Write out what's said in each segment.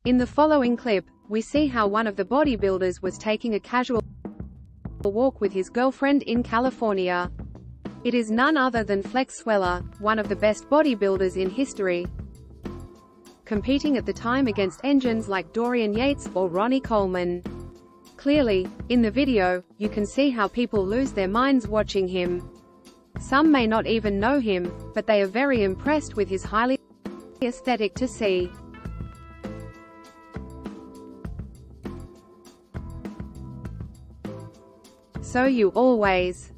In the following clip, we see how one of the bodybuilders was taking a casual walk with his girlfriend in California. It is none other than Flex Sweller, one of the best bodybuilders in history, competing at the time against engines like Dorian Yates or Ronnie Coleman. Clearly, in the video, you can see how people lose their minds watching him. Some may not even know him, but they are very impressed with his highly aesthetic to see. So you always.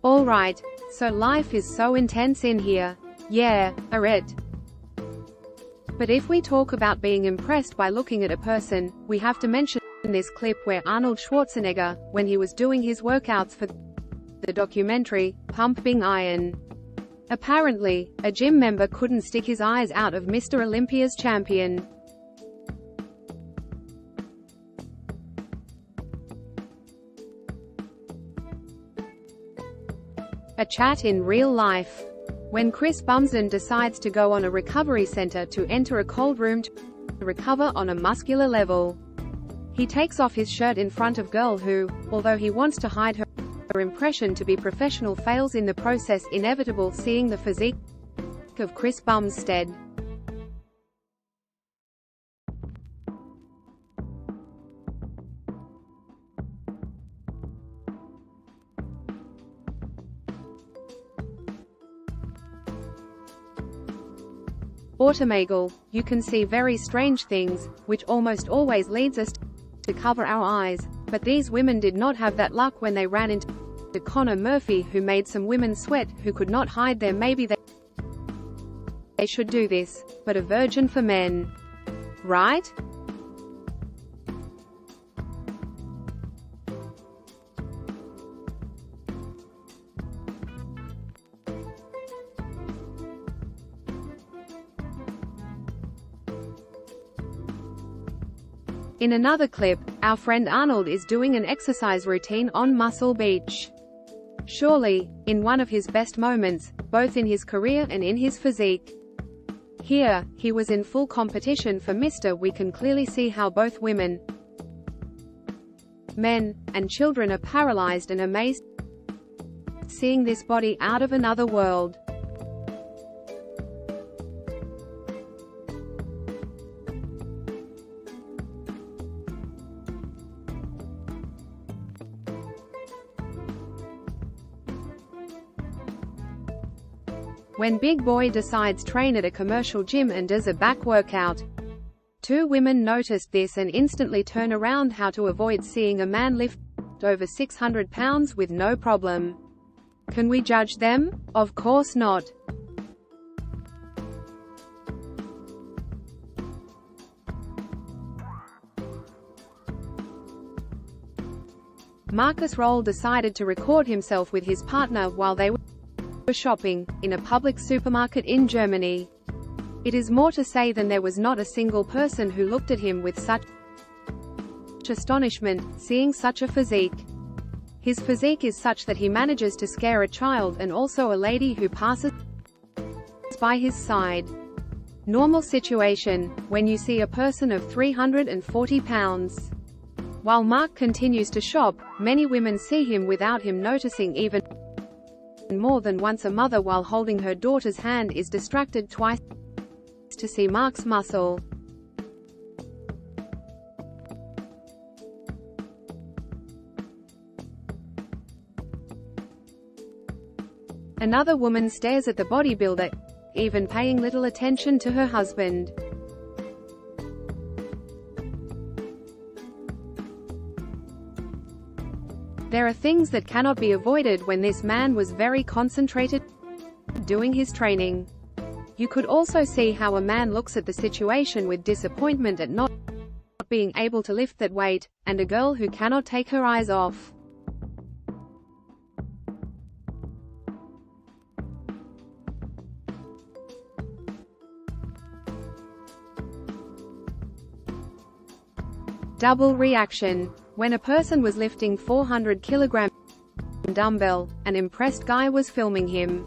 Alright, so life is so intense in here. Yeah, it. But if we talk about being impressed by looking at a person, we have to mention this clip where Arnold Schwarzenegger, when he was doing his workouts for the documentary, Pumping Iron. Apparently, a gym member couldn't stick his eyes out of Mr. Olympia's champion. A chat in real life. When Chris Bumstead decides to go on a recovery center to enter a cold room to recover on a muscular level, he takes off his shirt in front of girl who, although he wants to hide her impression to be professional, fails in the process, inevitable seeing the physique of Chris Bumstead. Automagle, you can see very strange things, which almost always leads us to cover our eyes, but these women did not have that luck when they ran into Connor Murphy, who made some women sweat, who could not hide their maybe they should do this, but a virgin for men. Right? In another clip, our friend Arnold is doing an exercise routine on Muscle Beach. Surely, in one of his best moments, both in his career and in his physique. Here, he was in full competition for Mr. We can clearly see how both women, men, and children are paralyzed and amazed seeing this body out of another world. When Big Boy decides train at a commercial gym and does a back workout, two women noticed this and instantly turn around how to avoid seeing a man lift over 600 pounds with no problem. Can we judge them? Of course not. Marcus Roll decided to record himself with his partner while they were shopping in a public supermarket in Germany. It is more to say than there was not a single person who looked at him with such astonishment, seeing such a physique. His physique is such that he manages to scare a child and also a lady who passes by his side. Normal situation, when you see a person of 340 pounds. While Mark continues to shop, many women see him without him noticing. Even more than once a mother while holding her daughter's hand is distracted twice to see Mark's muscle. Another woman stares at the bodybuilder, even paying little attention to her husband. There are things that cannot be avoided when this man was very concentrated doing his training. You could also see how a man looks at the situation with disappointment at not being able to lift that weight, and a girl who cannot take her eyes off. Double reaction. When a person was lifting 400 kg dumbbell, an impressed guy was filming him.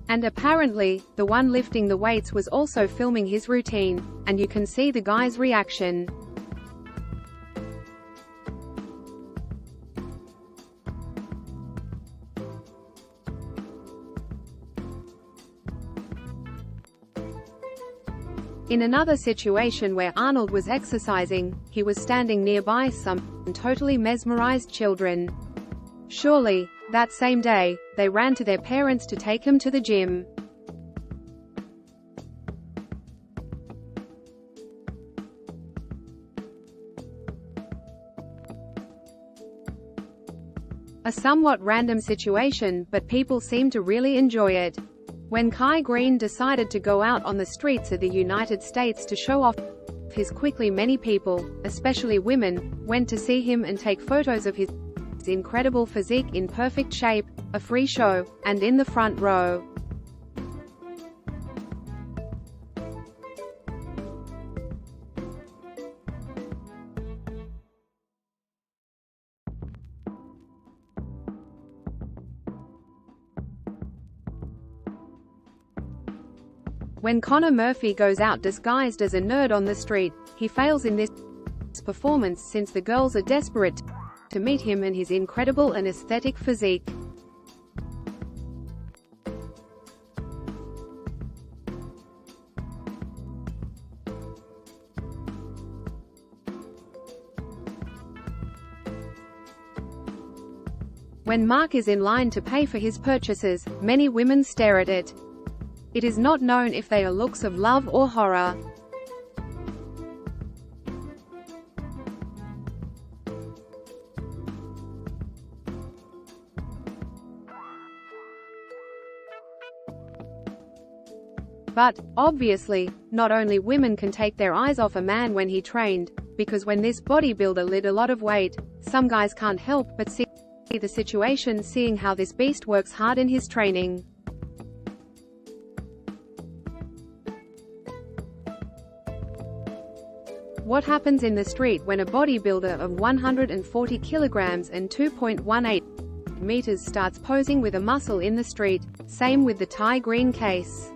And apparently, the one lifting the weights was also filming his routine, and you can see the guy's reaction. In another situation where Arnold was exercising, he was standing nearby some totally mesmerized children. Surely, that same day, they ran to their parents to take him to the gym. A somewhat random situation, but people seem to really enjoy it. When Kai Greene decided to go out on the streets of the United States to show off his quickly, many people, especially women, went to see him and take photos of his incredible physique in perfect shape, a free show, and in the front row. When Conor Murphy goes out disguised as a nerd on the street, he fails in this performance since the girls are desperate to meet him and his incredible and aesthetic physique. When Mark is in line to pay for his purchases, many women stare at it. It is not known if they are looks of love or horror. But, obviously, not only women can take their eyes off a man when he trained, because when this bodybuilder lifted a lot of weight, some guys can't help but see the situation, seeing how this beast works hard in his training. What happens in the street when a bodybuilder of 140 kilograms and 2.18 meters starts posing with a muscle in the street? Same with the Kai Greene case.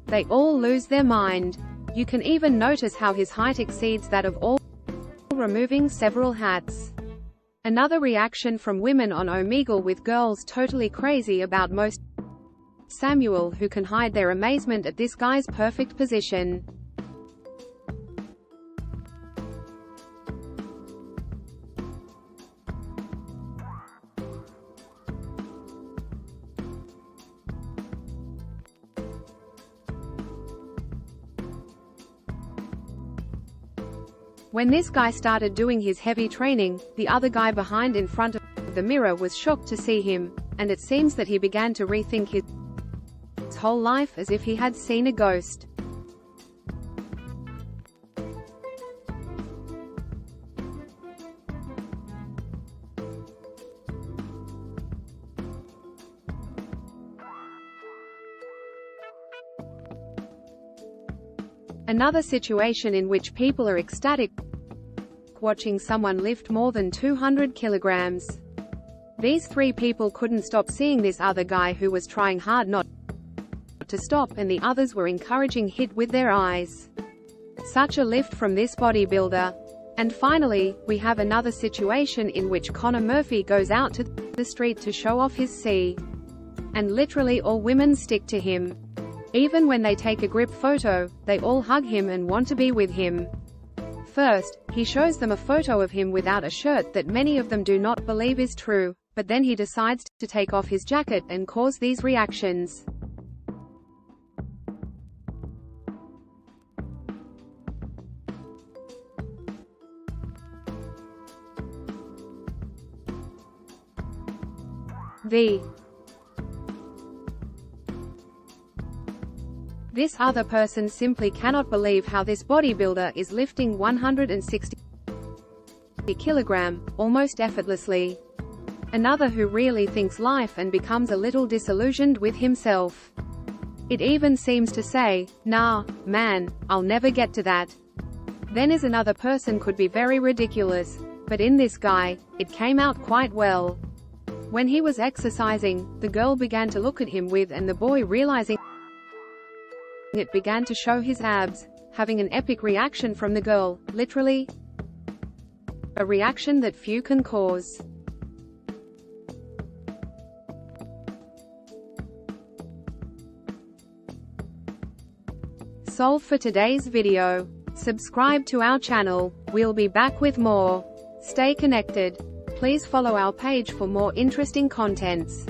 They all lose their mind. You can even notice how his height exceeds that of all, removing several hats. Another reaction from women on Omegle, with girls totally crazy about most Samuel, who can hide their amazement at this guy's perfect position. When this guy started doing his heavy training, the other guy behind in front of the mirror was shocked to see him, and it seems that he began to rethink his whole life as if he had seen a ghost. Another situation in which people are ecstatic watching someone lift more than 200 kilograms. These three people couldn't stop seeing this other guy who was trying hard not to stop, and the others were encouraging him with their eyes. Such a lift from this bodybuilder. And finally, we have another situation in which Conor Murphy goes out to the street to show off his C. And literally all women stick to him. Even when they take a group photo, they all hug him and want to be with him. First, he shows them a photo of him without a shirt that many of them do not believe is true, but then he decides to take off his jacket and cause these reactions. This other person simply cannot believe how this bodybuilder is lifting 160 kilograms, almost effortlessly. Another who really thinks life and becomes a little disillusioned with himself. It even seems to say, "Nah, man, I'll never get to that." Then is another person could be very ridiculous, but in this guy, it came out quite well. When he was exercising, the girl began to look at him with, and the boy, realizing it, began to show his abs, having an epic reaction from the girl, literally a reaction that few can cause. Solve for today's video. Subscribe to our channel. We'll be back with more. Stay connected. Please follow our page for more interesting contents.